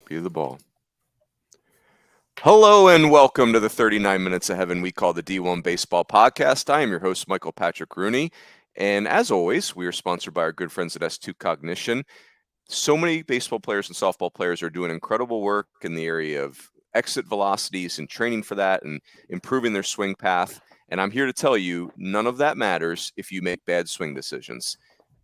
Cue the ball. Hello and welcome to the 39 Minutes of Heaven we call the D1Baseball Podcast. I am your host, Michael Patrick Rooney. And as always, we are sponsored by our good friends at S2 Cognition. So many baseball players and softball players are doing incredible work in the area of exit velocities and training for that and improving their swing path. And I'm here to tell you, none of that matters if you make bad swing decisions.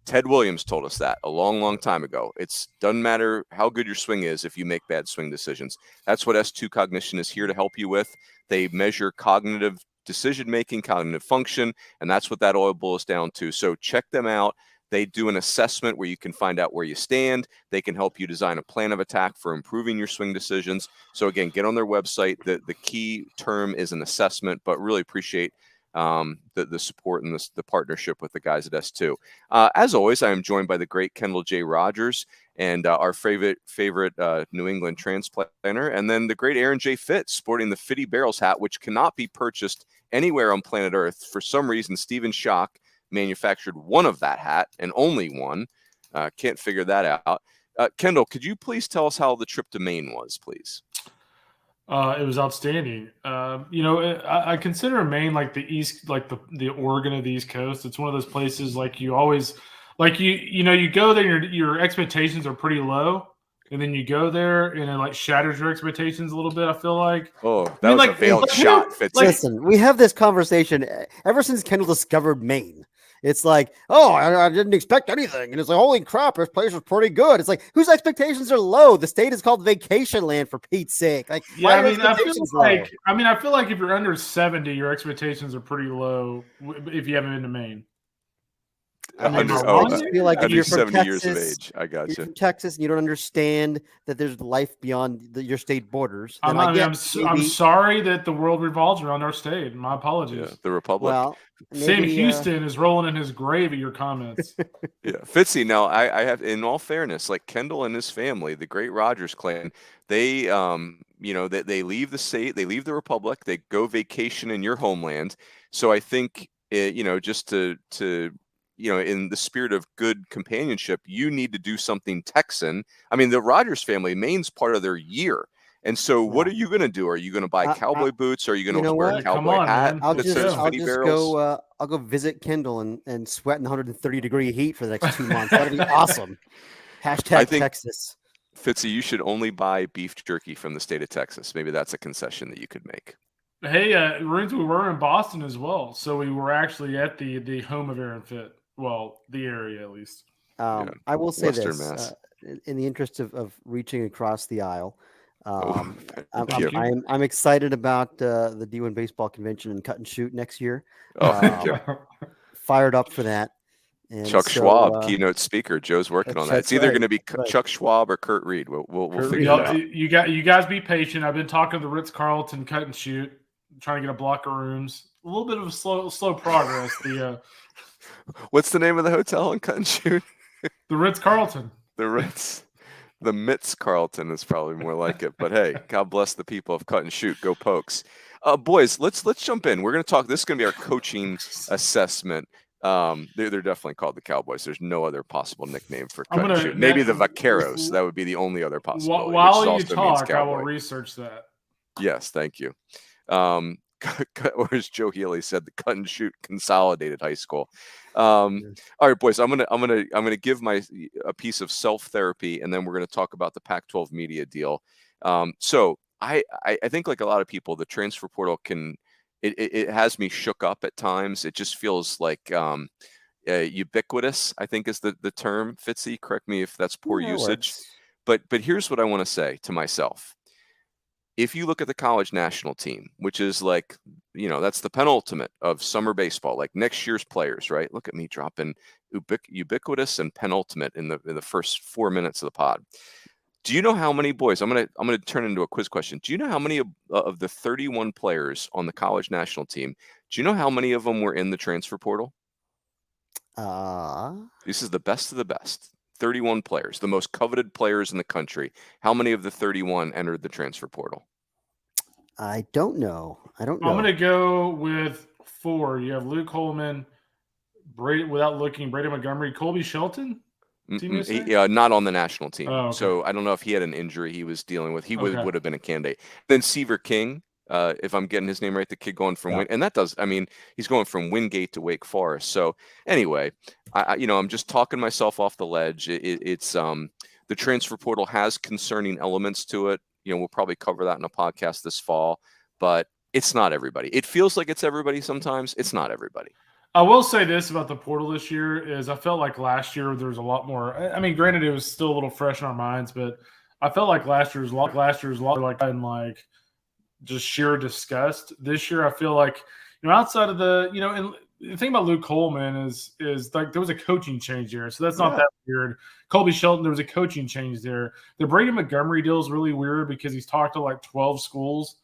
Ted Williams told us that a long, long time ago. It doesn't matter how good your swing is if you make bad swing decisions. That's what S2 Cognition is here to help you with. They measure cognitive decision-making, cognitive function, and that's what that all boils down to. So check them out. They do an assessment where you can find out where you stand. They can help you design a plan of attack for improving your swing decisions. So again, get on their website. The key term is an assessment, but really appreciate the support and the partnership with the guys at S2. As always, I am joined by the great Kendall J. Rogers and our favorite New England transplanter, and then the great Aaron J. Fitt, sporting the Fitty Barrels hat, which cannot be purchased anywhere on planet Earth. For some reason, Stephen Schock manufactured one of that hat and only one. Can't figure that out. Kendall, could you please tell us how the trip to Maine was, please? It was outstanding. I consider Maine like the East, like the Oregon of the East Coast. It's one of those places like you always, like you go there, and your expectations are pretty low, and then you go there and it like shatters your expectations a little bit. I feel like. Oh, that was a veiled shot. Listen, we have this conversation ever since Kendall discovered Maine. It's like, oh, I didn't expect anything. And it's like, holy crap, this place was pretty good. It's like, whose expectations are low? The state is called vacation land, for Pete's sake. Like, yeah, I feel like if you're under 70, your expectations are pretty low if you haven't been to Maine. I feel like if you're from 70 Texas, years of age. I got you. You're from Texas and you don't understand that there's life beyond your state borders. I'm sorry that the world revolves around our state. My apologies. Yeah, the Republic. Well, Sam Houston is rolling in his grave at your comments. Yeah, Fitzy. Now, I have, in all fairness, like Kendall and his family, the great Rogers clan, they, they leave the state, they leave the Republic, they go vacation in your homeland. So I think, just to in the spirit of good companionship, you need to do something Texan. I mean, the Rogers family, Maine's part of their year. And so what are you going to do? Are you going to buy cowboy boots? Or are you going to wear a cowboy hat? I'll go visit Kendall and sweat in 130-degree heat for the next 2 months. That'd be awesome. Hashtag Texas. Fitzy, you should only buy beef jerky from the state of Texas. Maybe that's a concession that you could make. Hey, we were in Boston as well. So we were actually at the home of Aaron Fitt. Well, the area at least. I will say this, in the interest of reaching across the aisle, I'm excited about the D1Baseball convention and cut and shoot next year. Fired up for that. And Chuck Schwab, keynote speaker. Joe's working on that. It's either going to be Chuck Schwab or Kurt Reed. We'll figure it out. You guys be patient. I've been talking to the Ritz-Carlton cut and shoot, trying to get a block of rooms. A little bit of a slow progress. What's the name of the hotel in cut and shoot? The Ritz-Carlton. The Mitz-Carlton is probably more like it. But hey, God bless the people of cut and shoot. Go Pokes. Boys, let's jump in. We're going to talk. This is going to be our coaching assessment. They're definitely called the Cowboys. There's no other possible nickname for cut and shoot. Maybe the Vaqueros. That would be the only other possibility. While you talk, I will research that. Yes, thank you. Or as Joe Healy said, the cut and shoot consolidated high school. All right, boys, I'm gonna give a piece of self-therapy, and then we're gonna talk about the Pac-12 media deal. So I think, like a lot of people, the transfer portal it has me shook up at times. It just feels like ubiquitous, I think is the term. Fitzy, correct me if that's poor usage. But here's what I want to say to myself. If you look at the college national team, which is like, that's the penultimate of summer baseball, like next year's players, right? Look at me dropping ubiquitous and penultimate in the first 4 minutes of the pod. Do you know how many, boys? I'm gonna turn into a quiz question. Do you know how many of the 31 players on the college national team? Do you know how many of them were in the transfer portal? This is the best of the best. 31 players, the most coveted players in the country. How many of the 31 entered the transfer portal? I don't know. I'm going to go with 4. You have Luke Holman, Brady Montgomery, Colby Shelton. Team USA? Not on the national team. Oh, okay. So I don't know if he had an injury he was dealing with. He Okay. would have been a candidate. Then Seaver King, if I'm getting his name right, the kid going from Yeah. and that does. I mean, he's going from Wingate to Wake Forest. So anyway, I'm just talking myself off the ledge. It's the transfer portal has concerning elements to it. We'll probably cover that in a podcast this fall, but it's not everybody. It feels like it's everybody sometimes. It's not everybody. I will say this about the portal this year is I felt like last year there was a lot more. I mean, granted, it was still a little fresh in our minds, but I felt like last year's a lot like in like just sheer disgust. This year, I feel like outside of the and the thing about Luke Coleman is like there was a coaching change there, so that's not that weird. Colby Shelton, there was a coaching change there. The Brady Montgomery deal is really weird because he's talked to like 12 schools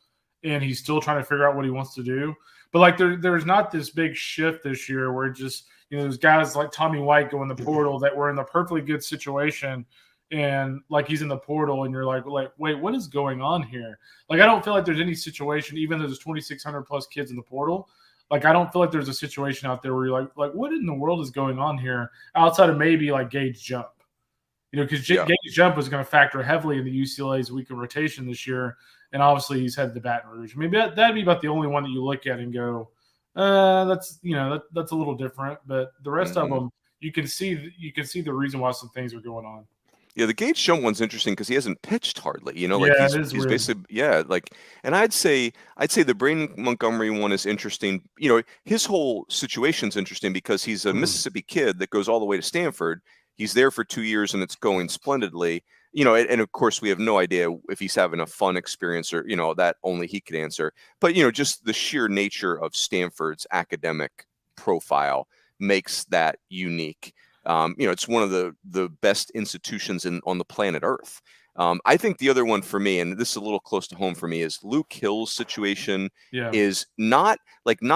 and he's still trying to figure out what he wants to do. But like there's not this big shift this year where just there's guys like Tommy White go in the portal that were in a perfectly good situation, and like he's in the portal, and you're like wait, what is going on here? Like I don't feel like there's any situation, even though there's 2,600 plus kids in the portal. Like I don't feel like there's a situation out there where you're like what in the world is going on here outside of maybe like Gage Jump, because Gage Jump was going to factor heavily into UCLA's week of rotation this year. And obviously he's headed to Baton Rouge. Maybe that'd be about the only one that you look at and go, that's a little different. But the rest of them, you can see the reason why some things are going on. Yeah, the Gage Jump one's interesting because he hasn't pitched hardly. He's weird. basically and I'd say the Brady Montgomery one is interesting. His whole situation's interesting because he's a Mississippi kid that goes all the way to Stanford. He's there for 2 years and it's going splendidly. And of course we have no idea if he's having a fun experience or, that only he could answer. But, just the sheer nature of Stanford's academic profile makes that unique. It's one of the best institutions on the planet Earth. I think the other one for me, and this is a little close to home for me, is Luke Hill's situation is not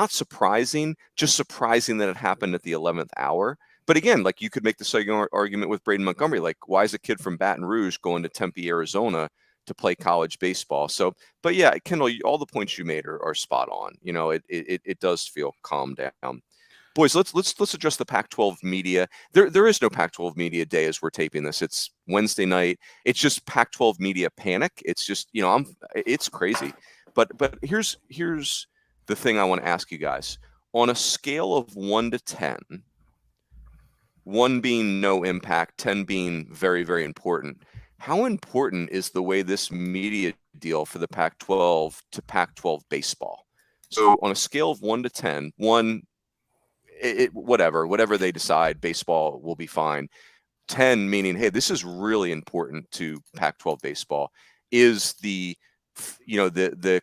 surprising, just surprising that it happened at the 11th hour. But again, like you could make the same argument with Brady Montgomery, like why is a kid from Baton Rouge going to Tempe, Arizona to play college baseball? So, but yeah, Kendall, all the points you made are spot on. It does feel calmed down. Boys, let's address the Pac-12 media. There is no Pac-12 media day as we're taping this. It's Wednesday night. It's just Pac-12 media panic. It's just it's crazy. But here's the thing I want to ask you guys on a scale of 1 to 10. 1 being no impact, 10 being very, very important. How important is the way this media deal for the Pac-12 to Pac-12 baseball? So on a scale of 1 to 10, 1, whatever they decide, baseball will be fine. 10 meaning, hey, this is really important to Pac-12 baseball. Is the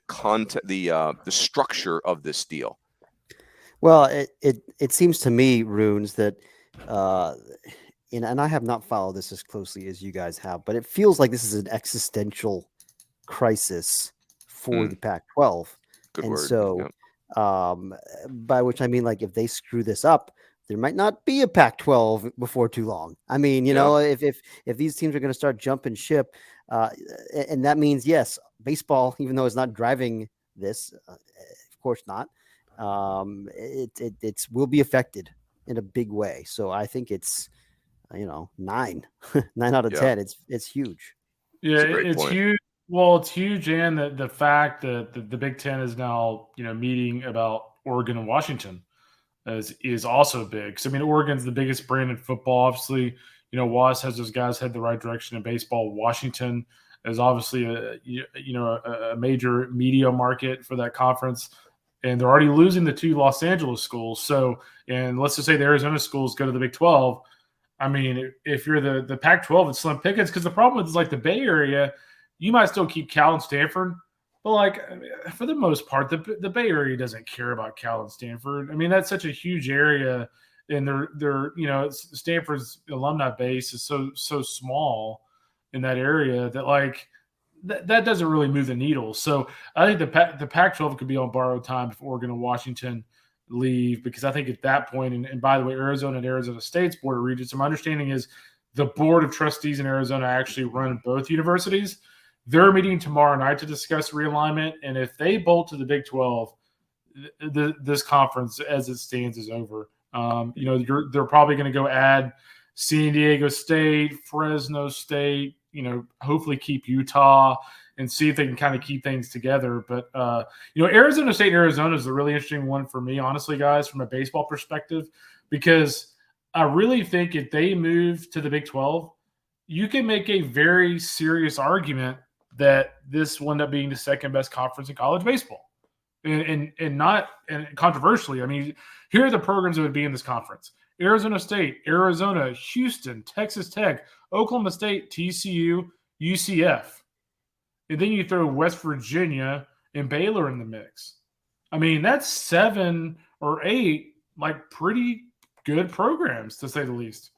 content, the structure of this deal? Well, it seems to me, Runes, that and I have not followed this as closely as you guys have, but it feels like this is an existential crisis for the Pac-12. Good and word. So, by which I mean, like, if they screw this up, there might not be a Pac-12 before too long. I mean, if these teams are going to start jumping ship, and that means, yes, baseball, even though it's not driving this, of course not, it will be affected in a big way. So I think it's 9 out of 10. It's huge. Yeah, it's huge. Well, it's huge, and the fact that the Big Ten is now meeting about Oregon and Washington is also big. So I mean, Oregon's the biggest brand in football. Obviously, Was has those guys head the right direction in baseball. Washington is obviously a major media market for that conference. And they're already losing the 2 Los Angeles schools. So, and let's just say the Arizona schools go to the Big 12. I mean, if you're the Pac-12, it's slim pickings, because the problem is like the Bay Area, you might still keep Cal and Stanford, but like for the most part, the Bay Area doesn't care about Cal and Stanford. I mean, that's such a huge area, and they're Stanford's alumni base is so small in that area that like. That doesn't really move the needle. So I think the Pac-12 could be on borrowed time if Oregon and Washington leave, because I think at that point, and by the way, Arizona and Arizona State's Board of Regents, my understanding is the Board of Trustees in Arizona actually run both universities. They're meeting tomorrow night to discuss realignment, and if they bolt to the Big 12, this conference as it stands is over. They're probably going to go add San Diego State, Fresno State, hopefully keep Utah and see if they can kind of keep things together. But, Arizona State and Arizona is a really interesting one for me, honestly, guys, from a baseball perspective, because I really think if they move to the Big 12, you can make a very serious argument that this will end up being the second best conference in college baseball. And controversially, I mean, here are the programs that would be in this conference: Arizona State, Arizona, Houston, Texas Tech, Oklahoma State, TCU, UCF. And then you throw West Virginia and Baylor in the mix. I mean, that's 7 or 8, pretty good programs, to say the least.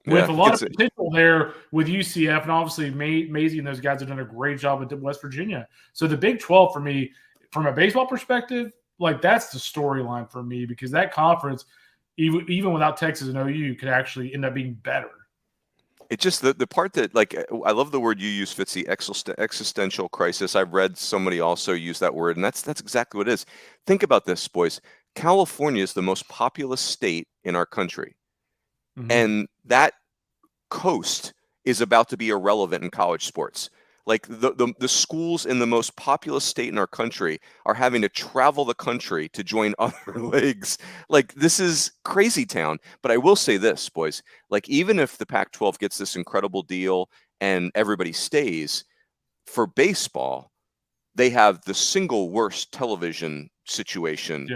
With a lot of potential there with UCF, and obviously Maisie and those guys have done a great job with West Virginia. So the Big 12 for me, from a baseball perspective, that's the storyline for me, because that conference, even without Texas and OU, could actually end up being better. It's just the part that, I love the word you use, Fitzy, existential crisis. I've read somebody also use that word, and that's exactly what it is. Think about this, boys. California is the most populous state in our country. Mm-hmm. And that coast is about to be irrelevant in college sports. The schools in the most populous state in our country are having to travel the country to join other leagues. This is crazy town. But I will say this, boys, even if the Pac-12 gets this incredible deal and everybody stays, for baseball, they have the single worst television situation,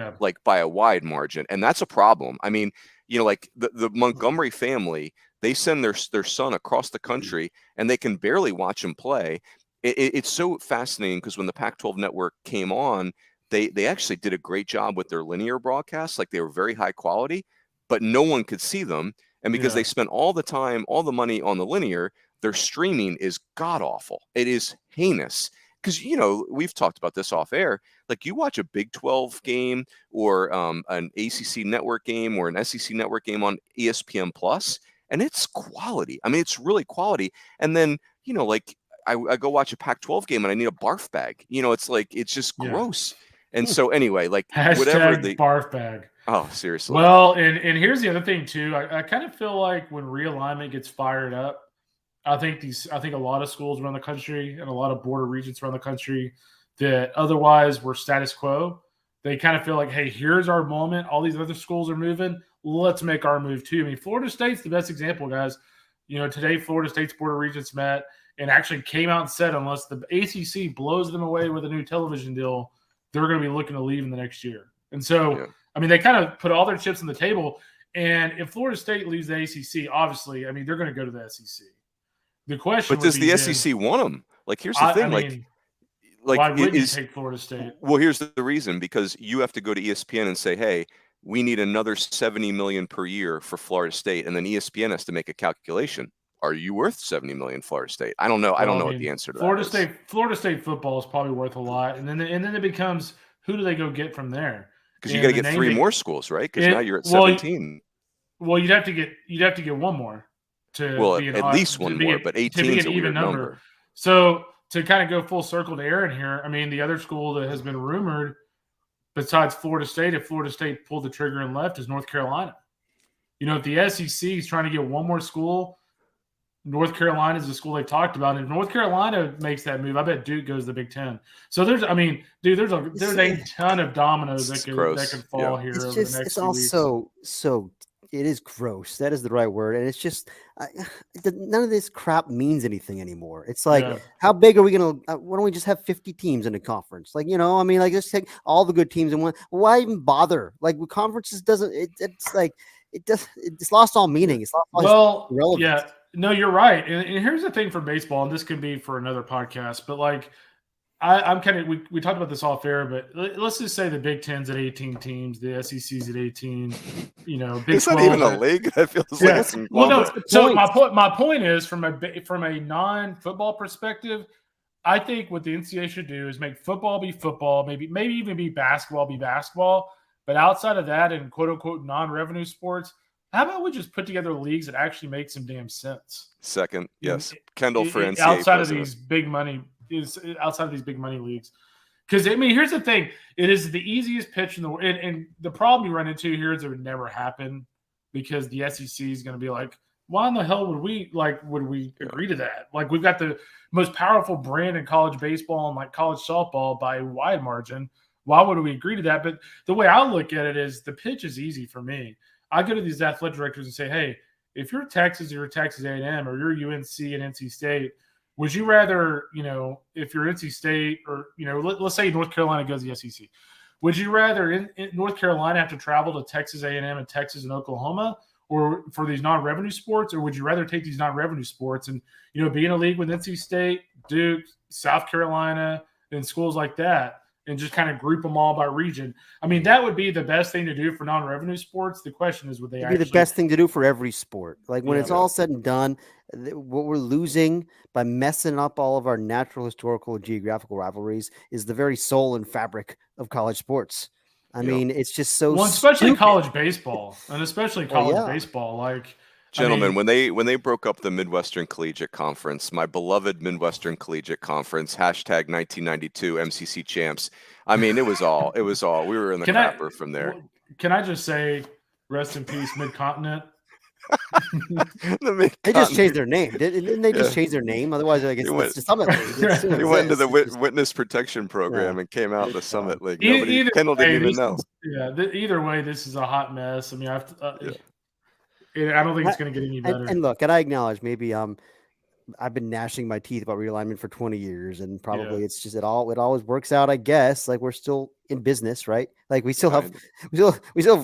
by a wide margin. And that's a problem. I mean, the Montgomery family, they send their son across the country and they can barely watch him play. It's so fascinating because when the Pac-12 network came on, they actually did a great job with their linear broadcasts. They were very high quality, but no one could see them. And because they spent all the time, all the money on the linear, their streaming is god-awful. It is heinous. Because, we've talked about this off air. You watch a Big 12 game or an ACC network game or an SEC network game on ESPN Plus, and it's quality. I mean, it's really quality. And then, I go watch a Pac-12 game and I need a barf bag. It's just gross. And so anyway, whatever the barf bag. Oh, seriously. Well, and here's the other thing too. I kind of feel like when realignment gets fired up, I think a lot of schools around the country and a lot of border regions around the country that otherwise were status quo, they kind of feel like, hey, here's our moment. All these other schools are moving. Let's make our move too. I mean, Florida State's the best example, guys. Today Florida State's Board of Regents met and actually came out and said unless the ACC blows them away with a new television deal, they're going to be looking to leave in the next year. And so, I mean, they kind of put all their chips on the table. And if Florida State leaves the ACC, obviously, I mean, they're going to go to the SEC. The question, but does the SEC want them? Here's the thing. I mean, why wouldn't you take Florida State? Well, here's the reason: because you have to go to ESPN and say, "Hey, we need another $70 million per year for Florida State," and then ESPN has to make a calculation. Are you worth $70 million, Florida State? I don't know. I don't know what the answer to that is. Florida State football is probably worth a lot, and then it becomes who do they go get from there? Because you got to get 3 more schools, right? Because now you're at 17. Well, you'd have to get one more. At least one more, but 18 is an even number. So to kind of go full circle to Aaron here, I mean, the other school that has been rumored besides Florida State, if Florida State pulled the trigger and left, is North Carolina. If the SEC is trying to get one more school, North Carolina is the school they talked about. And if North Carolina makes that move, I bet Duke goes to the Big Ten. So there's a ton of dominoes that could fall here over the next few weeks. It's also so it is gross. That is the right word. And it's just none of this crap means anything anymore. It's how big are we going to why don't we just have 50 teams in a conference? Just take all the good teams in one. Why even bother? With conferences it's lost all meaning. It's lost all relevance. Yeah. No, you're right. And here's the thing for baseball, and this could be for another podcast, but I'm kind of we talked about this off air, but let's just say the Big Ten's at 18 teams, the SEC's at 18. Big it's not even a league. I feel like it's so my point is from a non-football perspective, I think what the NCAA should do is make football be football, maybe even be basketball. But outside of that, and quote unquote non-revenue sports, how about we just put together leagues that actually make some damn sense? Second, yes, Kendall for NCAA outside of these big money leagues. Because I mean, here's the thing: it is the easiest pitch in the world, and the problem you run into here is it would never happen because the SEC is going to be like, why in the hell would we agree to that? Like, we've got the most powerful brand in college baseball and like college softball by a wide margin. Why would we agree to that? But the way I look at it is the pitch is easy for me. I go to these athletic directors and say, hey, if you're Texas or you're Texas A&M or you're UNC and NC State, would you rather, if you're NC State or, let's say North Carolina goes to the SEC, would you rather in North Carolina have to travel to Texas A&M and Texas and Oklahoma or for these non-revenue sports, or would you rather take these non-revenue sports and, be in a league with NC State, Duke, South Carolina, and schools like that, and just kind of group them all by region? I mean, that would be the best thing to do for non-revenue sports. The question is, would they It'd be the best thing to do for every sport. Like when it's all said and done, what we're losing by messing up all of our natural, historical, and geographical rivalries is the very soul and fabric of college sports. I mean, it's just so especially stupid. college baseball, and especially college baseball. Like, gentlemen, when they broke up the Midwestern Collegiate Conference, my beloved Midwestern Collegiate Conference, hashtag 1992 MCC champs. I mean, it was all. We were in the crapper from there. Can I just say, rest in peace, Mid-Continent? They just changed their name. Didn't they just change their name? Otherwise, I guess it's the Summit League. He went into the witness protection program and came out the Summit League. Kendall didn't even know. Either way, this is a hot mess. I mean, I don't think it's going to get any better. And look, and I acknowledge maybe I've been gnashing my teeth about realignment for 20 years, and probably it's just it always works out. I guess like we're still in business, right? Like we still have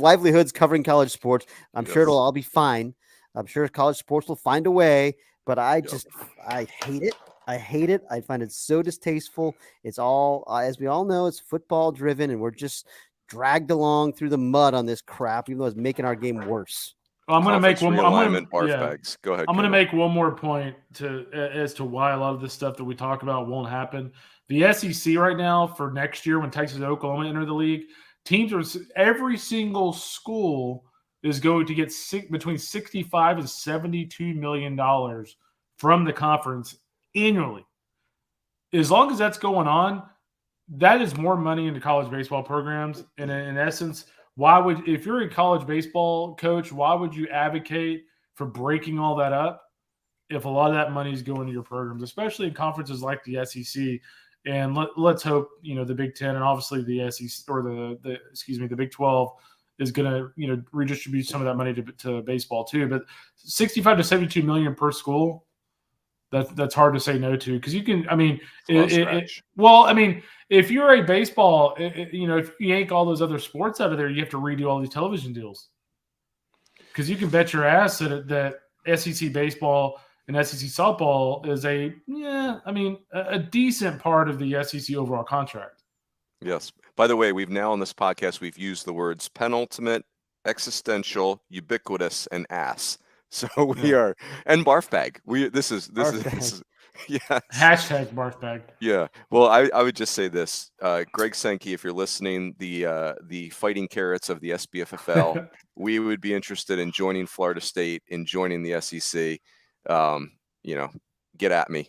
livelihoods covering college sports. I'm sure it'll all be fine. I'm sure college sports will find a way, but I hate it. I hate it. I find it so distasteful. It's all, as we all know, it's football driven, and we're just dragged along through the mud on this crap, even though it's making our game worse. Well, I'm going to make one more. Go ahead. I'm going to make one more point as to why a lot of this stuff that we talk about won't happen. The SEC right now for next year, when Texas and Oklahoma enter the league, every single school is going to get between $65 and $72 million from the conference annually. As long as that's going on, that is more money into college baseball programs. And in essence, if you're a college baseball coach, why would you advocate for breaking all that up if a lot of that money is going to your programs, especially in conferences like the SEC? And let's hope, the Big Ten and obviously the SEC or the Big 12 is going to, redistribute some of that money to baseball too. But 65 to 72 million per school, that's hard to say no to, because you can. I mean, if you're a baseball, if you yank all those other sports out of there, you have to redo all these television deals. Because you can bet your ass that SEC baseball and SEC softball is a decent part of the SEC overall contract. Yes. By the way, we've now on this podcast, we've used the words penultimate, existential, ubiquitous, and ass. So we are, and barf bag. This is yeah. Hashtag barf bag. Yeah. Well, I would just say this, Greg Sankey, if you're listening, the Fighting Carrots of the SBFFL, we would be interested in joining Florida State, in joining the SEC. Get at me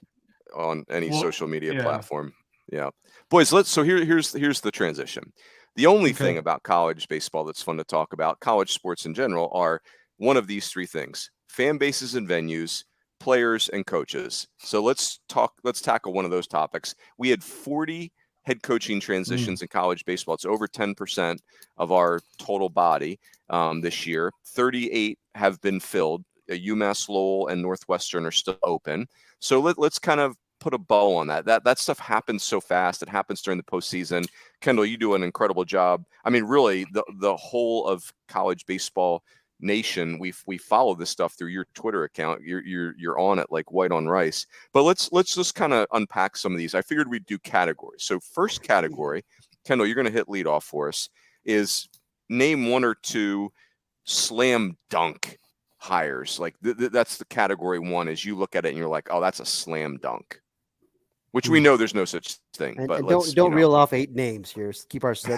on any social media platform. Yeah. Boys, here's the transition. The only thing about college baseball that's fun to talk about, college sports in general, are one of these three things: fan bases and venues, players and coaches. So let's tackle one of those topics. We had 40 head coaching transitions in college baseball. It's over 10% of our total body this year. 38 have been filled. UMass Lowell and Northwestern are still open. So let's kind of put a bow on that. That stuff happens so fast. It happens during the postseason. Kendall, you do an incredible job. I mean, really, the whole of college baseball nation, we follow this stuff through your Twitter account. You're on it like white on rice. But let's just kind of unpack some of these. I figured we'd do categories. So first category, Kendall, you're going to hit lead off for us, is name one or two slam dunk hires. Like that's the category one. As you look at it and you're like, oh, that's a slam dunk. Which we know there's no such thing. And, but and don't reel off 8 names here. Keep our some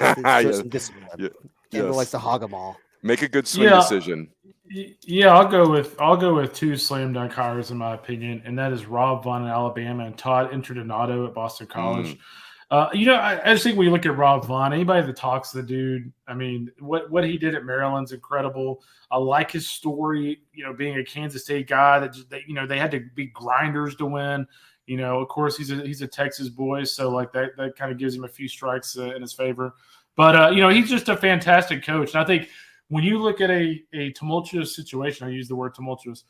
discipline. Kendall likes to hog them all. Make a good swing decision. Yeah, I'll go with 2 slam dunk hires in my opinion, and that is Rob Vaughn in Alabama and Todd Interdonato at Boston College. I just think when you look at Rob Vaughn, anybody that talks to the dude, I mean, what he did at Maryland's incredible. I like his story, being a Kansas State guy that they had to be grinders to win. Of course, he's a Texas boy, so like that kind of gives him a few strikes in his favor. But he's just a fantastic coach. And I think when you look at a tumultuous situation, I use the word tumultuous.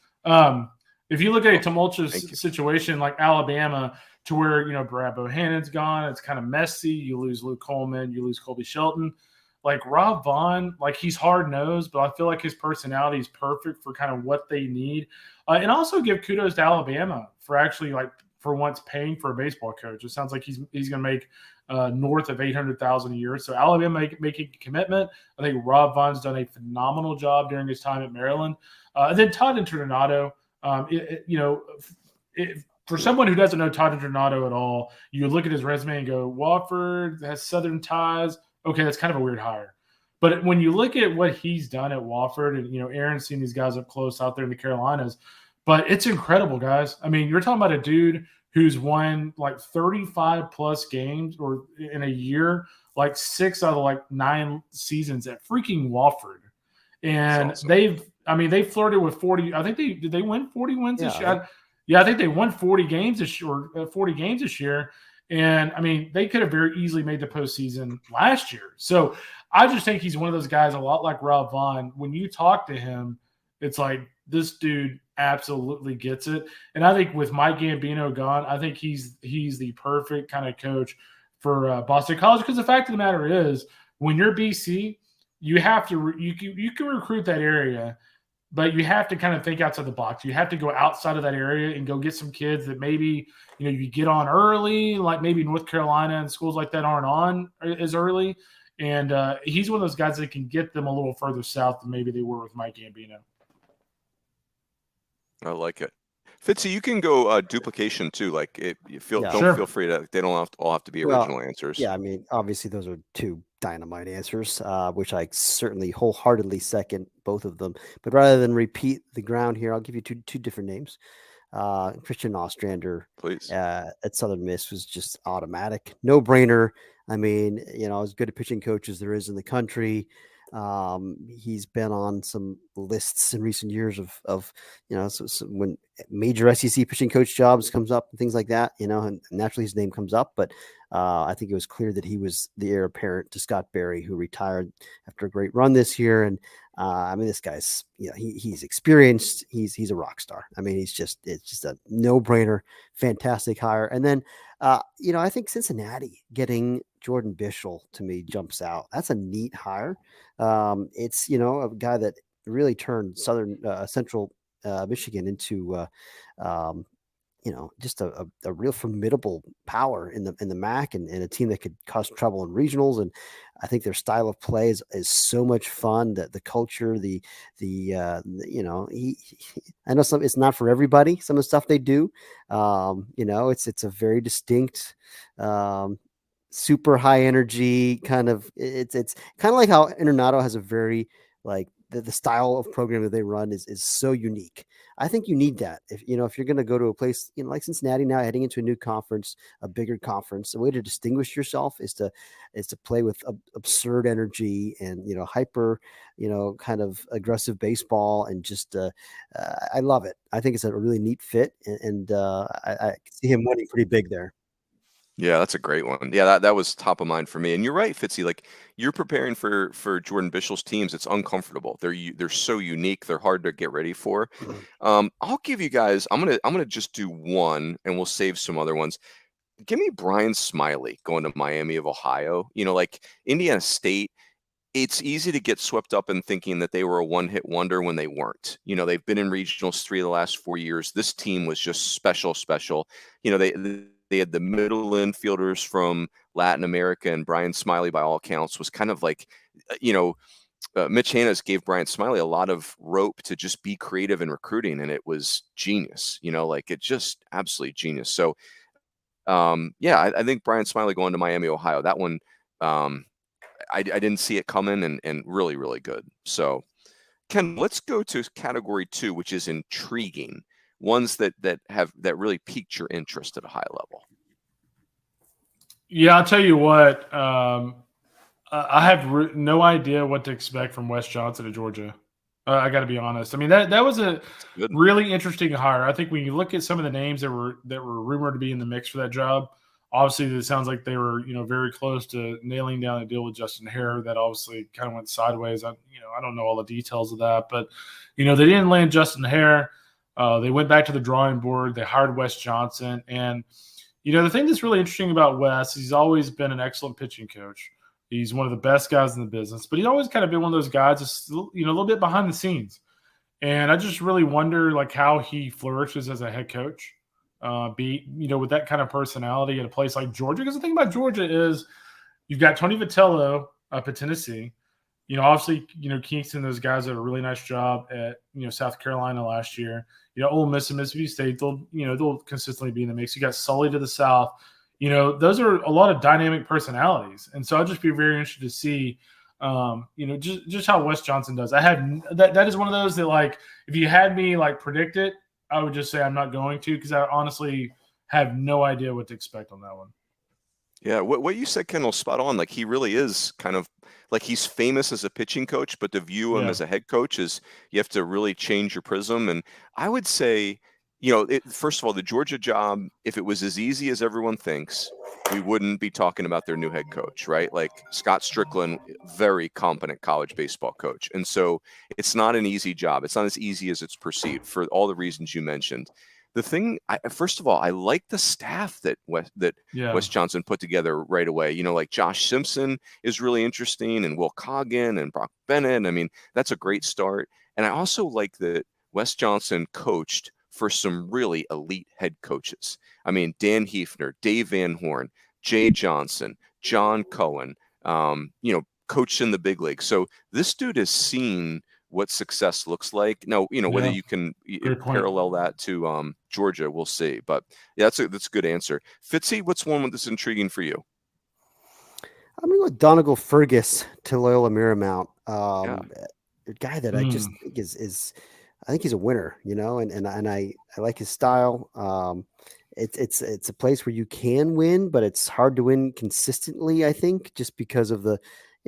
If you look at a tumultuous situation like Alabama, to where Brad Bohannon's gone, it's kind of messy. You lose Luke Coleman, you lose Colby Shelton. Like Rob Vaughn, like he's hard nosed, but I feel like his personality is perfect for kind of what they need. And also give kudos to Alabama for actually for once paying for a baseball coach. It sounds like he's going to make north of $800,000 a year. So Alabama making a commitment. I think Rob Vaughn's done a phenomenal job during his time at Maryland. And then Todd Interdonato, for someone who doesn't know Todd Interdonato at all, you look at his resume and go, Wofford has Southern ties. Okay, that's kind of a weird hire. But when you look at what he's done at Wofford, and Aaron's seen these guys up close out there in the Carolinas, but it's incredible, guys. I mean, you're talking about a dude who's won like 35 plus games or in a year, like 6 out of 9 seasons at freaking Wofford. And awesome. they flirted with 40. I think did they win 40 wins this year? Yeah, I think they won 40 games this year. And I mean, they could have very easily made the postseason last year. So I just think he's one of those guys, a lot like Rob Vaughn. When you talk to him, it's like this dude absolutely gets it. And I think with Mike Gambino gone, I think he's the perfect kind of coach for Boston College. Because the fact of the matter is, when you're BC, you have to you can recruit that area, but you have to kind of think outside the box. You have to go outside of that area and go get some kids that maybe you get on early, like maybe North Carolina and schools like that aren't on as early. And he's one of those guys that can get them a little further south than maybe they were with Mike Gambino. I like it. Fitzy, you can go duplication too. Like feel free to. They don't all have to be original answers. Yeah, I mean, obviously those are 2 dynamite answers, which I certainly wholeheartedly second both of them. But rather than repeat the ground here, I'll give you two different names. Christian Ostrander, please, at Southern Miss was just automatic, no brainer. I mean, as good a pitching coach as there is in the country. He's been on some lists in recent years of so when major SEC pitching coach jobs comes up and things like that, and naturally his name comes up. But I think it was clear that he was the heir apparent to Scott Berry, who retired after a great run this year. And I mean, this guy's he's experienced. He's a rock star. I mean, it's just a no brainer, fantastic hire. And then I think Cincinnati getting Jordan Bischel to me jumps out. That's a neat hire. It's a guy that really turned Central Michigan into just a real formidable power in the MAC and a team that could cause trouble in regionals. And I think their style of play is so much fun. That the culture, I know it's not for everybody. Some of the stuff they do, it's a very distinct, super high energy kind of. It's kind of like how Internato has a very the style of program that they run is so unique. I think you need that if you're going to go to a place like Cincinnati now, heading into a new conference, a bigger conference. The way to distinguish yourself is to play with absurd energy and hyper kind of aggressive baseball, and just I love it. I think it's a really neat fit, and I see him winning pretty big there. Yeah, that's a great one. Yeah, that was top of mind for me. And you're right, Fitzy. Like, you're preparing for Jordan Bischel's teams. It's uncomfortable. They're so unique. They're hard to get ready for. I'll give you guys. I'm gonna just do one, and we'll save some other ones. Give me Brian Smiley going to Miami of Ohio. Like Indiana State. It's easy to get swept up in thinking that they were a one-hit wonder when they weren't. They've been in regionals 3 of the last 4 years. This team was just special. They had the middle infielders from Latin America, and Brian Smiley, by all accounts, was kind of like, Mitch Hannes gave Brian Smiley a lot of rope to just be creative in recruiting, and it was genius. It just absolutely genius. So, I think Brian Smiley going to Miami, Ohio, that one, I didn't see it coming, and really, really good. So, Ken, let's go to category 2, which is intriguing. Ones that really piqued your interest at a high level. Yeah, I'll tell you what. I have no idea what to expect from Wes Johnson at Georgia. I got to be honest. I mean, that was a Good. really interesting hire. I think when you look at some of the names that were rumored to be in the mix for that job, obviously it sounds like they were very close to nailing down a deal with Justin Hare. That obviously kind of went sideways. I don't know all the details of that, but they didn't land Justin Hare. They went back to the drawing board. They hired Wes Johnson, and the thing that's really interesting about Wes, he's always been an excellent pitching coach. He's one of the best guys in the business, but he's always kind of been one of those guys that's, a little bit behind the scenes. And I just really wonder how he flourishes as a head coach, with that kind of personality at a place like Georgia. Because the thing about Georgia is you've got Tony Vitello up at Tennessee. Obviously, Kingston, those guys did a really nice job at, South Carolina last year. Ole Miss and Mississippi State, they'll consistently be in the mix. You got Sully to the south. Those are a lot of dynamic personalities. And so I'd just be very interested to see, just how Wes Johnson does. I have that is one of those that, if you had me predict it, I would just say I'm not going to, because I honestly have no idea what to expect on that one. Yeah, what you said, Kendall, spot on. He really is kind of he's famous as a pitching coach, but to view him as a head coach is you have to really change your prism. And I would say, first of all, the Georgia job, if it was as easy as everyone thinks, we wouldn't be talking about their new head coach, right? Scott Strickland, very competent college baseball coach. And so it's not an easy job. It's not as easy as it's perceived for all the reasons you mentioned. The thing, first of all, I like the staff that Wes Johnson put together right away. Josh Simpson is really interesting, and Will Coggin and Brock Bennett. I mean, that's a great start. And I also like that Wes Johnson coached for some really elite head coaches. I mean, Dan Hefner, Dave Van Horn, Jay Johnson, John Cohen, coached in the big league. So this dude has seen what success looks like. Now, whether you can parallel that to Georgia, we'll see. But yeah, that's a good answer. Fitzy, what's one that's intriguing for you? I'm going to go with Donegal Fergus to Loyola Marymount. A guy that I just think is I think he's a winner, and I like his style. It's a place where you can win, but it's hard to win consistently, I think, just because of the,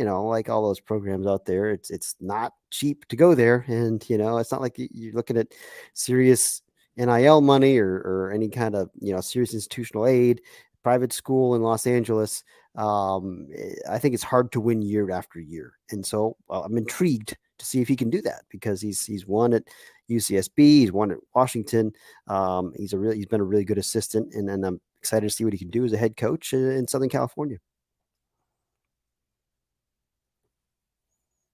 all those programs out there. It's not cheap to go there. And, it's not like you're looking at serious NIL money or any kind of, serious institutional aid, private school in Los Angeles. I think it's hard to win year after year. And so I'm intrigued to see if he can do that, because he's won at UCSB, he's won at Washington. He's been a really good assistant, and I'm excited to see what he can do as a head coach in Southern California.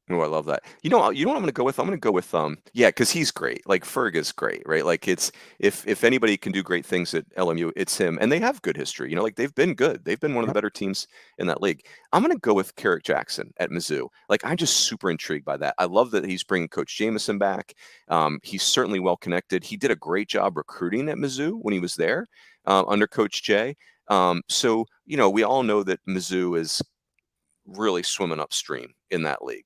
Oh, I love that. You know what I'm going to go with? I'm going to go with because he's great. Ferg is great, right? It's if anybody can do great things at LMU, it's him. And they have good history. They've been good. They've been one of the better teams in that league. I'm going to go with Carrick Jackson at Mizzou. I'm just super intrigued by that. I love that he's bringing Coach Jameson back. He's certainly well connected. He did a great job recruiting at Mizzou when he was there under Coach Jay. So we all know that Mizzou is really swimming upstream in that league.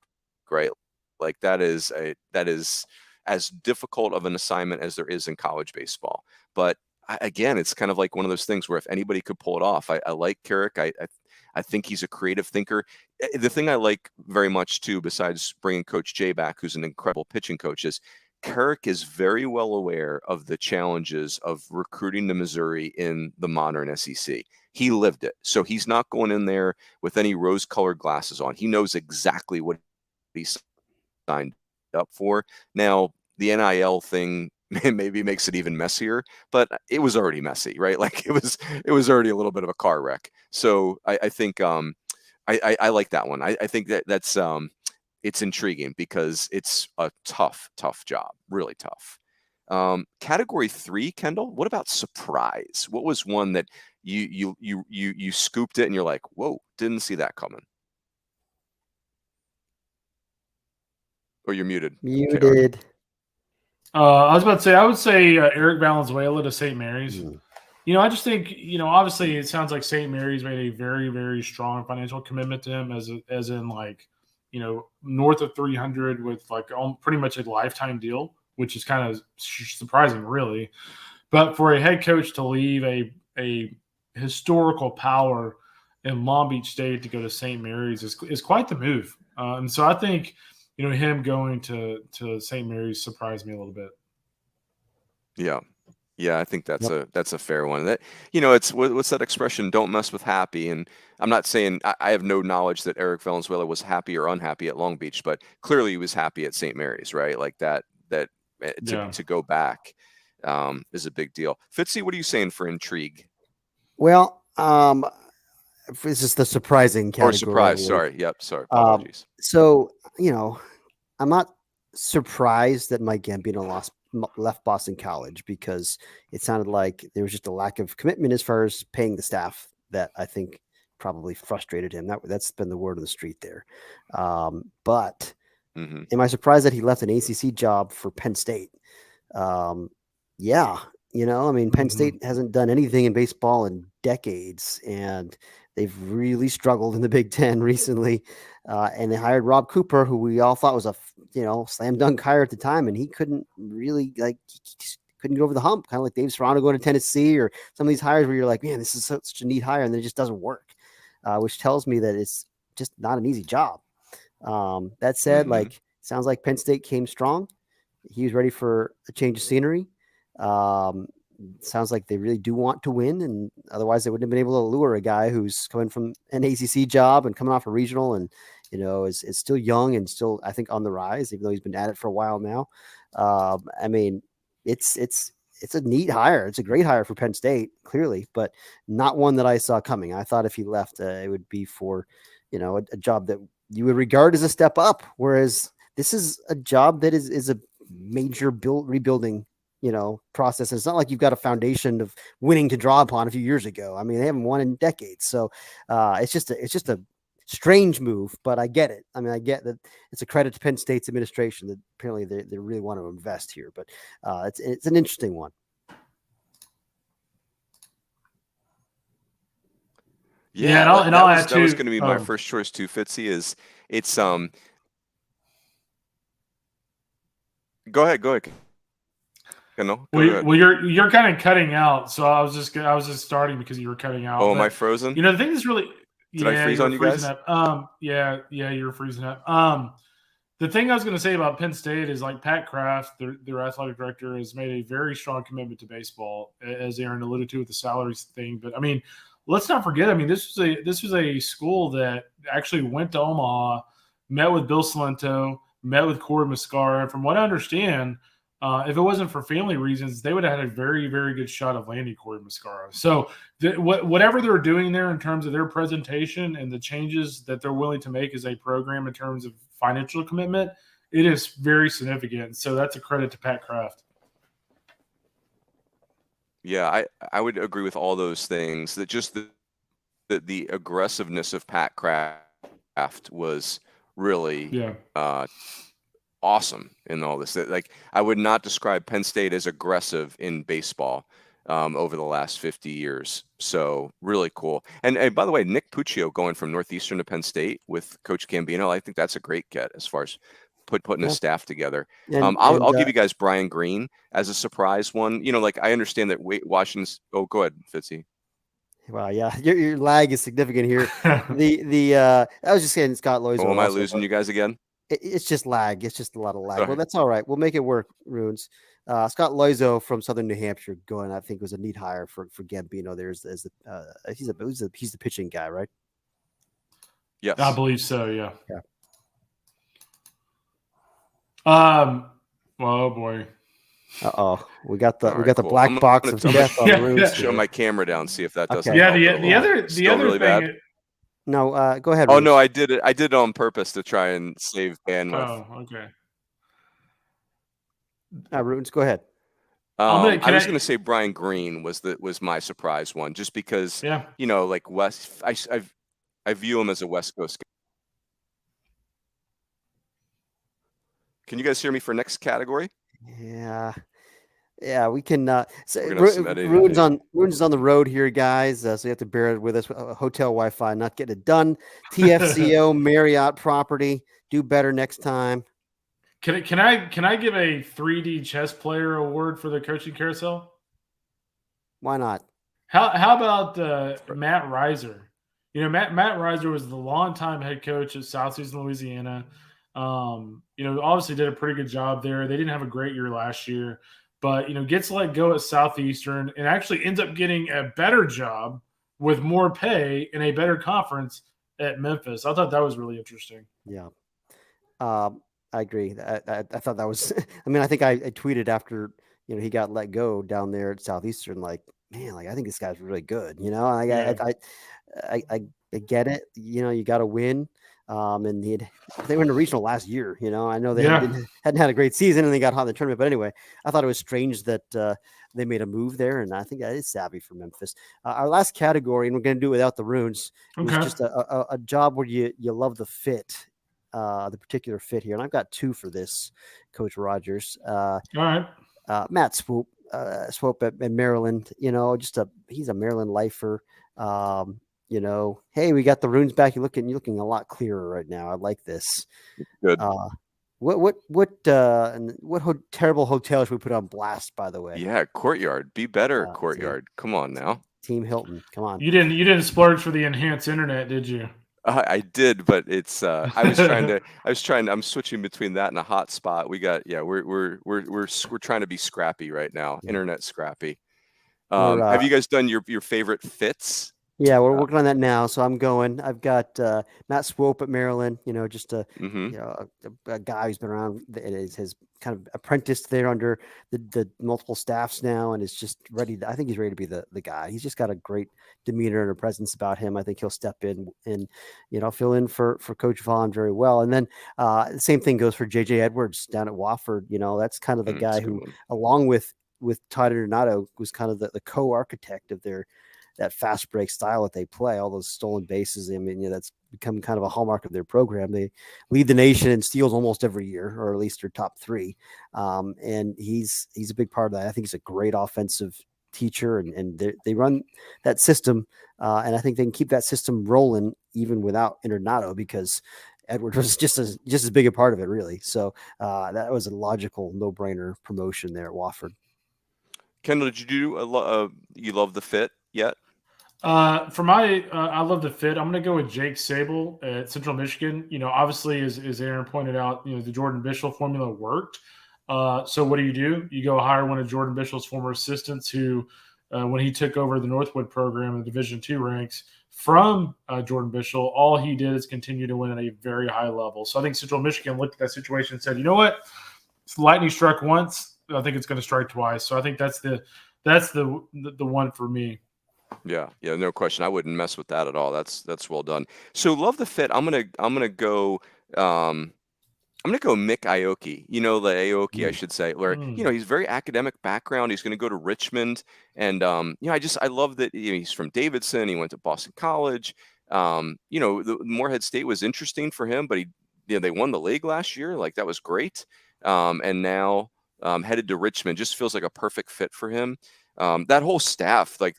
Right, that is as difficult of an assignment as there is in college baseball. But again, it's kind of like one of those things where if anybody could pull it off, I like Carrick. I think he's a creative thinker. The thing I like very much too, besides bringing Coach Jay back, who's an incredible pitching coach, is Carrick is very well aware of the challenges of recruiting to Missouri in the modern SEC. He lived it, so he's not going in there with any rose-colored glasses on. He knows exactly what he signed up for. Now, the NIL thing maybe makes it even messier, but it was already messy, right? It was already a little bit of a car wreck. So I think I like that one. I think that's it's intriguing because it's a tough job, really tough. Category 3, Kendall, what about surprise? What was one that you scooped it and you're like, whoa, didn't see that coming? Or you're muted. Muted. I was about to say, I would say Eric Valenzuela to St. Mary's. I just think, obviously it sounds like St. Mary's made a very, very strong financial commitment to him as in north of 300 with pretty much a lifetime deal, which is kind of surprising, really. But for a head coach to leave a historical power in Long Beach State to go to St. Mary's is quite the move. And so I think, him going to St. Mary's surprised me a little bit. Yeah. Yeah, I think that's a fair one. That it's what's that expression? Don't mess with happy. And I'm not saying I have no knowledge that Eric Valenzuela was happy or unhappy at Long Beach, but clearly he was happy at St. Mary's, right? Like that to go back is a big deal. Fitzy, what are you saying for intrigue? Well, this is the surprising category. Or surprise, sorry. Yep, sorry. Apologies. So, I'm not surprised that Mike Gambino left Boston College, because it sounded like there was just a lack of commitment as far as paying the staff that I think probably frustrated him. That's been the word on the street there. But am I surprised that he left an ACC job for Penn State? Yeah. Penn State hasn't done anything in baseball in decades, and they've really struggled in the Big Ten recently. And they hired Rob Cooper, who we all thought was a slam dunk hire at the time, and he couldn't really he just couldn't get over the hump. Kind of like Dave Serrano going to Tennessee, or some of these hires where you're like, man, this is such a neat hire, and then it just doesn't work, which tells me that it's just not an easy job. That said, sounds like Penn State came strong. He was ready for a change of scenery. Sounds like they really do want to win, and otherwise they wouldn't have been able to lure a guy who's coming from an ACC job and coming off a regional, and is still young and still, I think, on the rise, even though he's been at it for a while now. It's a neat hire. It's a great hire for Penn State, clearly, but not one that I saw coming. I thought if he left, it would be for, a job that you would regard as a step up, whereas this is a job that is a major rebuilding process. It's not like you've got a foundation of winning to draw upon a few years ago. They haven't won in decades. So it's just a strange move, but I get it. I get that it's a credit to Penn State's administration that apparently they really want to invest here, but it's an interesting one. Yeah, that was going to be my first choice too, Fitzy. It's Go ahead. Well, you're kind of cutting out, so I was just starting because you were cutting out. Oh, am I frozen? The thing is really. Did I freeze on you guys? Yeah, you were freezing up. The thing I was going to say about Penn State is, like, Pat Kraft, their athletic director, has made a very strong commitment to baseball, as Aaron alluded to with the salaries thing. But let's not forget. This was a school that actually went to Omaha, met with Bill Salento, met with Corey Muscara, and from what I understand, if it wasn't for family reasons, they would have had a very, very good shot of landing Corey Muscara. So whatever they're doing there in terms of their presentation and the changes that they're willing to make as a program in terms of financial commitment, it is very significant. So that's a credit to Pat Kraft. Yeah, I would agree with all those things. That just the aggressiveness of Pat Kraft was really awesome in all this. Like, I would not describe Penn State as aggressive in baseball over the last 50 years. So really cool. And by the way, Nick Puccio going from Northeastern to Penn State with Coach Gambino, I think that's a great get as far as putting a staff together. I'll give you guys Brian Green as a surprise one. I understand that Washington's. Oh, go ahead, Fitzy. Wow, yeah, your lag is significant here. I was just saying Scott Loizo. Oh, am I losing you guys again? It's just lag. It's just a lot of lag. Well, that's all right. We'll make it work, Runes. Scott Loizo from Southern New Hampshire I think was a neat hire for Gambino. He's the pitching guy, right? Yes, I believe so. Yeah. Oh boy. We got the black box of death on the Runes. Show my camera down, see if that doesn't. Yeah, the other really thing. No, go ahead. Oh, Runes. no, I did it on purpose to try and save bandwidth. Oh, okay. Runes, go ahead. I was going to say Brian Green was my surprise one, just because like West. I view him as a West Coast guy. Can you guys hear me for next category? Yeah, we can. Runes is on the road here, guys. So you have to bear with us. Hotel Wi-Fi not getting it done. TFCO Marriott property. Do better next time. Can I give a 3D chess player award for the coaching carousel? Why not? How about Matt Reiser? Matt Reiser was the longtime head coach at Southeastern Louisiana. Obviously did a pretty good job there. They didn't have a great year last year, but, gets let go at Southeastern and actually ends up getting a better job with more pay in a better conference at Memphis. I thought that was really interesting. Yeah. I agree. I thought that was, I think I tweeted after, he got let go down there at Southeastern, like, man, like, I think this guy's really good. I get it. You got to win. And they were in the regional last year. I know they hadn't had a great season and they got hot in the tournament. But anyway, I thought it was strange that they made a move there, and I think that is savvy for Memphis. Our last category, and we're going to do it without the runes, was just a job where you love the fit, the particular fit here. And I've got two for this, Coach Rogers. All right. Matt Swope at Maryland. He's a Maryland lifer. Hey, we got the runes back. You're looking a lot clearer right now. I like this. Good. What terrible hotel should we put on blast, by the way? Yeah, Courtyard. Be better, Courtyard. Come on now. Team Hilton. Come on. You didn't splurge for the enhanced internet, did you? I did, but it's I'm switching between that and a hotspot. We're trying to be scrappy right now. Yeah. Internet scrappy. Have you guys done your favorite fits? Yeah, we're working on that now. So I've got Matt Swope at Maryland, just a guy who's been around and has kind of apprenticed there under the multiple staffs now and is just ready. I think he's ready to be the guy. He's just got a great demeanor and a presence about him. I think he'll step in and, fill in for Coach Vaughn very well. And then the same thing goes for JJ Edwards down at Wofford. That's kind of the guy who, along with Todd Donato, was kind of the co-architect of that fast break style that they play, all those stolen bases. That's become kind of a hallmark of their program. They lead the nation in steals almost every year, or at least their top three. And he's a big part of that. I think he's a great offensive teacher, and they run that system. And I think they can keep that system rolling even without Internato, because Edwards was just as big a part of it, really. So that was a logical no-brainer promotion there at Wofford. Kendall, did you do you love the fit yet? For my, I love the fit. I'm going to go with Jake Sable at Central Michigan. Obviously, as Aaron pointed out, the Jordan Bischel formula worked. So what do? You go hire one of Jordan Bischel's former assistants who, when he took over the Northwood program in the Division II ranks from Jordan Bischel, all he did is continue to win at a very high level. So I think Central Michigan looked at that situation and said, you know what? If the lightning struck once, I think it's going to strike twice. So I think that's the one for me. Yeah, no question. I wouldn't mess with that at all. That's well done. So love the fit. I'm gonna go Mick Aoki. The Aoki, I should say, where he's very academic background. He's going to go to Richmond, and I love that he's from Davidson. He went to Boston College. The Morehead State was interesting for him, but they won the league last year. Like, that was great. And now headed to Richmond, just feels like a perfect fit for him. That whole staff, like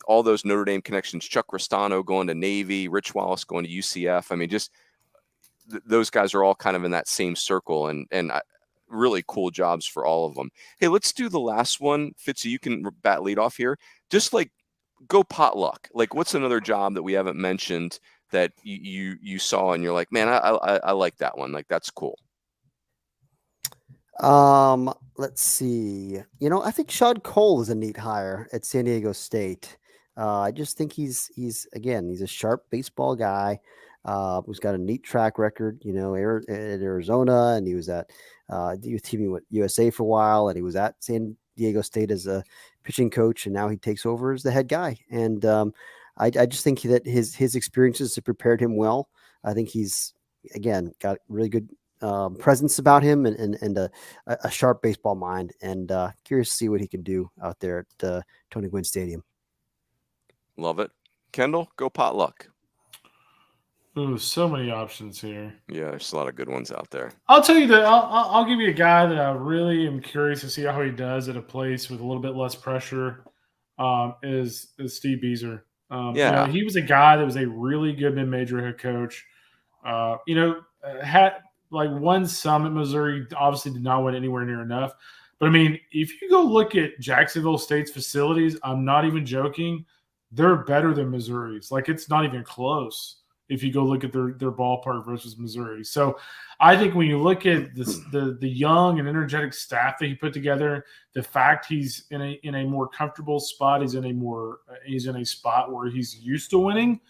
all those Notre Dame connections, Chuck Restano going to Navy, Rich Wallace going to UCF. Those guys are all kind of in that same circle, and really cool jobs for all of them. Hey, let's do the last one. Fitzy, you can bat lead off here. Just go potluck. What's another job that we haven't mentioned that you saw and you're like, man, I like that one. That's cool. Let's see. I think Sean Cole is a neat hire at San Diego State. I just think he's a sharp baseball guy, who's got a neat track record, at Arizona, and he was at youth team with USA for a while, and he was at San Diego State as a pitching coach, and now he takes over as the head guy. And I just think that his experiences have prepared him well. I think he's, again, got really good presence about him and a sharp baseball mind, and curious to see what he can do out there at Tony Gwynn Stadium. Love it. Kendall, go potluck. Ooh, so many options here. Yeah, there's a lot of good ones out there. I'll tell you that I'll give you a guy that I really am curious to see how he does at a place with a little bit less pressure. Is Steve Beazer. He was a guy that was a really good mid-major head coach. Had won some at Missouri, obviously did not win anywhere near enough. But if you go look at Jacksonville State's facilities, I'm not even joking. they're better than Missouri's. Like, it's not even close if you go look at their ballpark versus Missouri. So I think when you look at this, the young and energetic staff that he put together, the fact he's in a more comfortable spot, he's in a spot where he's used to winning.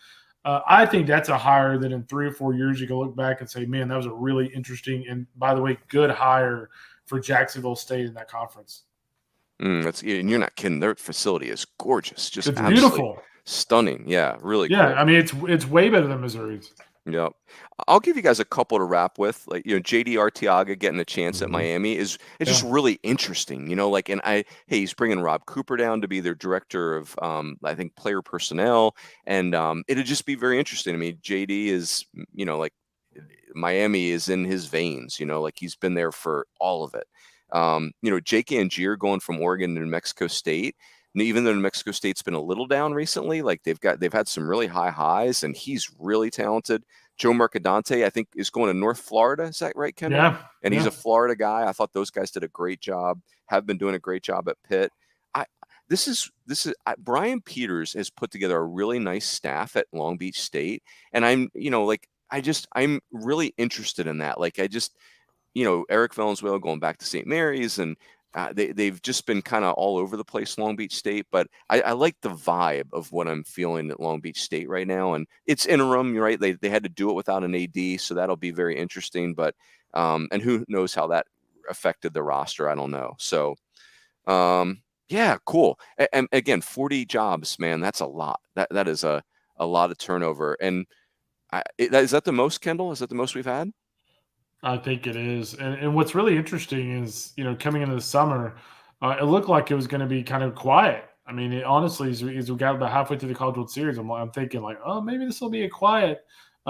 I think that's a hire that in 3 or 4 years you can look back and say, man, that was a really interesting and, by the way, good hire for Jacksonville State in that conference. And you're not kidding. Their facility is gorgeous. Just it's beautiful. Stunning. Yeah, really cool. Yeah, I mean, it's way better than Missouri's. Yep. I'll give you guys a couple to wrap with. Like, JD Arteaga getting a chance at Miami is just really interesting, like, and he's bringing Rob Cooper down to be their director of, I think, player personnel. And it'll just be very interesting. I mean, JD is, like, Miami is in his veins, like he's been there for all of it. Jake Angier going from Oregon to New Mexico State. And even though New Mexico State's been a little down recently, like they've had some really high highs, and he's really talented. Joe Mercadante, I think, is going to North Florida. Is that right, Kendall? Yeah. And he's a Florida guy. I thought those guys did a great job. Have been doing a great job at Pitt. Brian Peters has put together a really nice staff at Long Beach State, and I'm really interested in that. Like, Eric Valenzuela going back to St. Mary's, and they've just been kind of all over the place, Long Beach State. But I like the vibe of what I'm feeling at Long Beach State right now. And it's interim, right? They had to do it without an AD, so that'll be very interesting. But and who knows how that affected the roster? I don't know. So yeah, cool. And again, 40 jobs, man, that's a lot. That is a lot of turnover. And is that the most, Kendall? Is that the most we've had? I think it is. And what's really interesting is, coming into the summer, it looked like it was going to be kind of quiet. I mean, honestly, as we got about halfway through the College World Series, I'm thinking like, oh, maybe this will be a quiet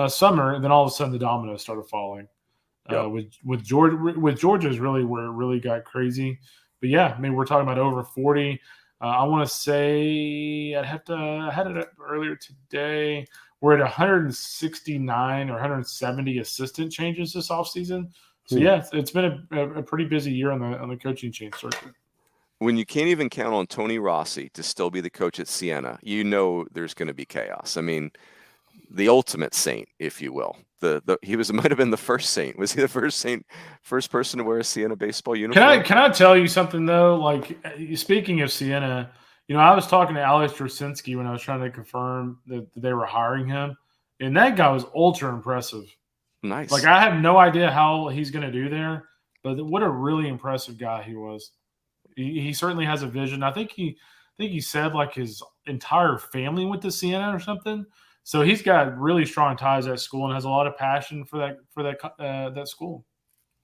summer. And then all of a sudden the dominoes started falling. With Georgia is really where it really got crazy. But yeah, I mean, we're talking about over 40. I want to say I had it up earlier today. We're at 169 or 170 assistant changes this offseason. So yeah, it's been a pretty busy year on the coaching change circuit. When you can't even count on Tony Rossi to still be the coach at Siena, there's going to be chaos. I mean, the ultimate saint, if you will. Might have been the first saint. Was he the first person to wear a Siena baseball uniform? Can I tell you something though? Like, speaking of Siena, I was talking to Alex Drasinski when I was trying to confirm that they were hiring him, and that guy was ultra impressive. Nice. Like, I have no idea how he's going to do there, but what a really impressive guy he was. He certainly has a vision. I think he said like his entire family went to Siena or something. So he's got really strong ties at school and has a lot of passion for that school.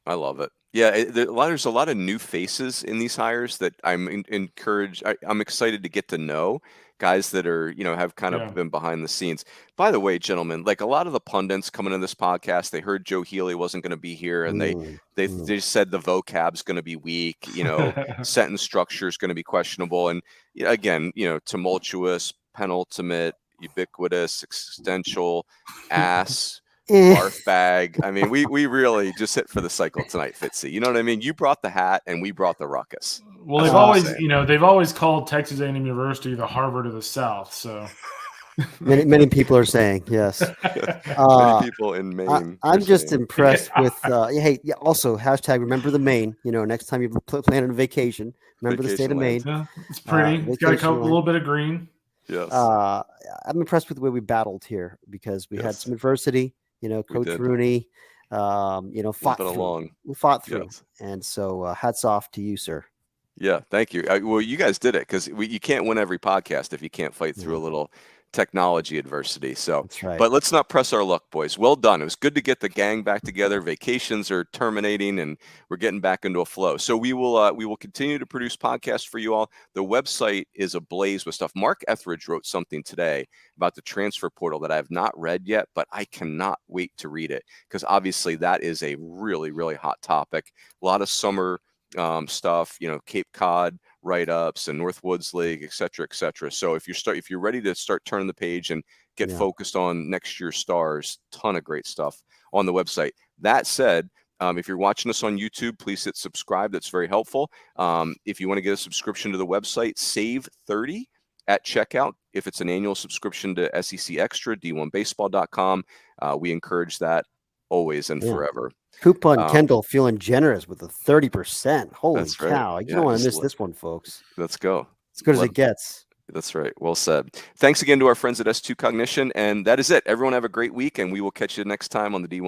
I love it. Yeah, there's a lot of new faces in these hires that I'm encouraged. I'm excited to get to know guys that are, have kind of been behind the scenes. By the way, gentlemen, like a lot of the pundits coming in this podcast, they heard Joe Healy wasn't going to be here, and they said the vocab's going to be weak, sentence structure is going to be questionable, and again, tumultuous, penultimate, ubiquitous, existential, ass. Barf bag. I mean, we really just hit for the cycle tonight, Fitzy. You know what I mean? You brought the hat, and we brought the ruckus. Well, they've always called Texas A&M University the Harvard of the South. So many people are saying yes. Many people in Maine. I'm just impressed with. Also hashtag remember the Maine. Next time you plan on a vacation, remember the state of Maine. Yeah, it's pretty. It's got a little bit of green. Yes. I'm impressed with the way we battled here because we had some adversity. Coach Rooney, fought through. We fought through. Yes. And so hats off to you, sir. Yeah, thank you. Well, you guys did it because you can't win every podcast if you can't fight through a little technology adversity. So, that's right. But let's not press our luck, boys. Well done. It was good to get the gang back together. Vacations are terminating, and we're getting back into a flow. So we will continue to produce podcasts for you all. The website is ablaze with stuff. Mark Etheridge wrote something today about the transfer portal that I have not read yet, but I cannot wait to read it because obviously that is a really, really hot topic. A lot of summer stuff, Cape Cod write-ups and Northwoods League, et cetera, et cetera. So if you're ready to start turning the page and get focused on next year's stars, ton of great stuff on the website. That said, if you're watching us on YouTube, please hit subscribe. That's very helpful. If you want to get a subscription to the website, save 30 at checkout. If it's an annual subscription to SEC Extra, D1Baseball.com, we encourage that always and forever. Coupon Kendall feeling generous with a 30%. Holy cow. Right. You don't want to miss this one, folks. Let's go. As good as it gets. That's right. Well said. Thanks again to our friends at S2 Cognition. And that is it. Everyone have a great week, and we will catch you next time on the D1